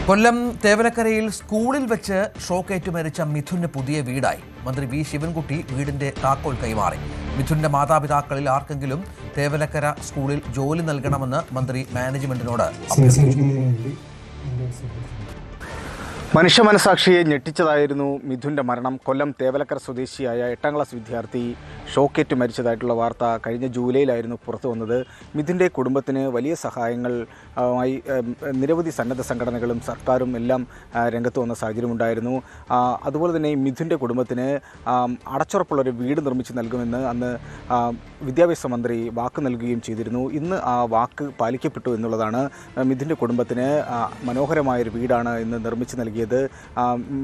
കൊല്ലം തേവലക്കരയിൽ സ്കൂളിൽ വെച്ച് ഷോക്കേറ്റു മരിച്ച മിഥുന് പുതിയ വീടായി. മന്ത്രി വി ശിവൻകുട്ടി വീടിന്റെ താക്കോൽ കൈമാറി. മിഥുന്റെ മാതാപിതാക്കളിൽ ആർക്കെങ്കിലും തേവലക്കര സ്കൂളിൽ ജോലി നൽകണമെന്ന് മന്ത്രി മാനേജ്മെന്റിനോട് അഭ്യർത്ഥിച്ചു. മനുഷ്യ മനസാക്ഷിയെ ഞെട്ടിച്ചതായിരുന്നു മിഥുൻ്റെ മരണം. കൊല്ലം തേവലക്കര സ്വദേശിയായ 8ാം ക്ലാസ് വിദ്യാർത്ഥി ഷോക്കേറ്റ് മരിച്ചതായിട്ടുള്ള വാർത്ത കഴിഞ്ഞ ജൂലൈയിലായിരുന്നു പുറത്തു വന്നത്. മിഥുൻ്റെ കുടുംബത്തിന് വലിയ സഹായങ്ങൾ ആയി നിരവധി സന്നദ്ധ സംഘടനകളും സർക്കാരും എല്ലാം രംഗത്ത് വന്ന സാഹചര്യമുണ്ടായിരുന്നു. അതുപോലെ തന്നെ മിഥുൻ്റെ കുടുംബത്തിന് അടച്ചുറപ്പുള്ളൊരു വീട് നിർമ്മിച്ച് നൽകുമെന്ന് അന്ന് വിദ്യാഭ്യാസ മന്ത്രി വാക്ക് നൽകുകയും ചെയ്തിരുന്നു. ഇന്ന് ആ വാക്ക് പാലിക്കപ്പെട്ടു എന്നുള്ളതാണ്. മിഥുൻ്റെ കുടുംബത്തിന് മനോഹരമായൊരു വീടാണ് ഇന്ന് നിർമ്മിച്ച് നൽകിയത്.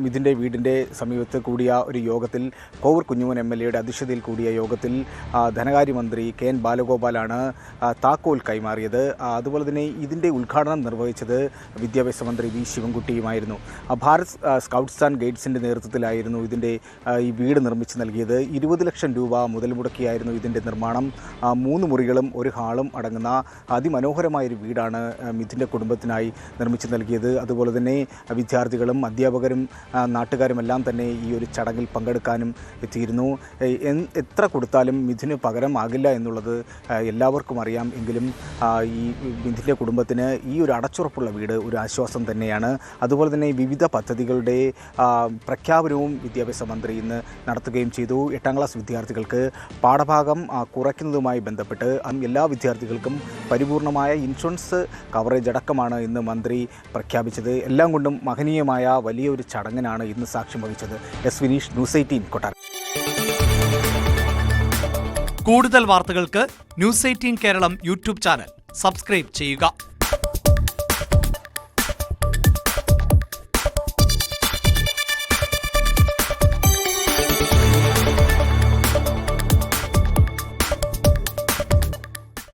ഇതിൻ്റെ വീടിൻ്റെ സമീപത്ത് കൂടിയ ഒരു യോഗത്തിൽ കോവൂർ കുഞ്ഞുമോൻ MLA അധ്യക്ഷതയിൽ കൂടിയ യോഗത്തിൽ ധനകാര്യമന്ത്രി KN ബാലഗോപാലാണ് താക്കോൽ കൈമാറിയത്. അതുപോലെ തന്നെ ഇതിൻ്റെ ഉദ്ഘാടനം നിർവഹിച്ചത് വിദ്യാഭ്യാസ മന്ത്രി വി ശിവൻകുട്ടിയുമായിരുന്നു. ഭാരത് സ്കൗട്ട്സ് ആൻഡ് ഗൈഡ്സിൻ്റെ നേതൃത്വത്തിലായിരുന്നു ഇതിൻ്റെ ഈ വീട് നിർമ്മിച്ച് നൽകിയത്. 20 ലക്ഷം രൂപ മുതൽ മുടക്കിയായിരുന്നു ഇതിൻ്റെ നിർമ്മാണം. 3 മുറികളും ഒരു ഹാളും അടങ്ങുന്ന അതിമനോഹരമായൊരു വീടാണ് മിഥുൻ്റെ കുടുംബത്തിനായി നിർമ്മിച്ച് നൽകിയത്. അതുപോലെ തന്നെ വിദ്യാർത്ഥികളും അധ്യാപകരും നാട്ടുകാരുമെല്ലാം തന്നെ ഈ ഒരു ചടങ്ങിൽ പങ്കെടുക്കാനും എത്തിയിരുന്നു. എത്ര കൊടുത്താലും മിഥുന് പകരം ആകില്ല എന്നുള്ളത് എല്ലാവർക്കും അറിയാം. എങ്കിലും ഈ മിഥുൻ്റെ കുടുംബത്തിന് ഈ ഒരു അടച്ചുറപ്പുള്ള വീട് ഒരു ആശ്വാസം തന്നെയാണ്. അതുപോലെ തന്നെ വിവിധ പദ്ധതികളുടെ പ്രഖ്യാപനവും വിദ്യാഭ്യാസ മന്ത്രി ഇന്ന് നടത്തുകയും ചെയ്തു. 8ാം ക്ലാസ് വിദ്യാർത്ഥികൾക്ക് പാഠഭാഗം കുറയ്ക്കുന്നതുമായി ബന്ധപ്പെട്ട് എല്ലാ വിദ്യാർത്ഥികൾക്കും പരിപൂർണമായ ഇൻഷുറൻസ് കവറേജ് അടക്കമാണ് ഇന്ന് മന്ത്രി പ്രഖ്യാപിച്ചത്. എല്ലാം കൊണ്ടും മഹനീയമായ വലിയൊരു ചടങ്ങിനാണ് ഇന്ന് സാക്ഷ്യം വഹിച്ചത്. എസ് വിനീഷ്, ന്യൂസ് 18 കൊട്ടാരം. കൂടുതൽ വാർത്തകൾക്ക് news 18 Keralam YouTube channel subscribe ചെയ്യുക.